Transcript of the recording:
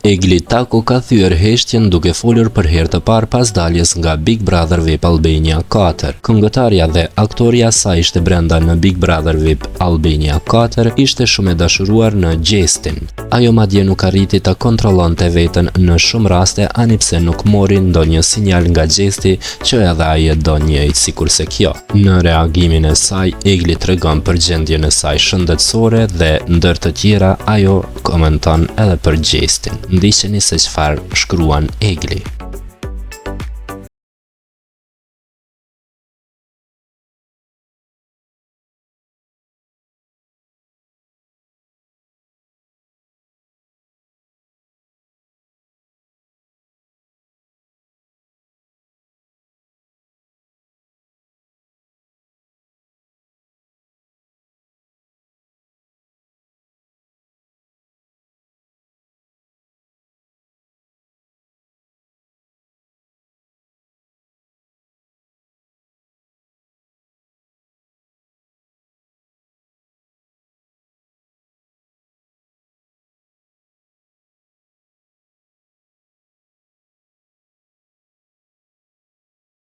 Egli Taku ka thyer heshtjen duke folur për herë të parë pas daljes nga Big Brother VIP Albania 4. Këngëtarja dhe aktoria sa ishte brenda në Big Brother VIP Albania 4 ishte shumë e dashuruar në Gjestin. Ajo madje nuk arriti ta kontrollonte veten në shumë raste anipse nuk mori ndonjë sinjal nga Gjesti që edhe ai e don njëjtë sikurse kjo. Në reagimin e saj, Egli tregon për gjendjen e saj shëndetësore dhe ndër të tjera ajo komenton edhe për Gjestin. Ndiqeni se çfarë shkruan Egli.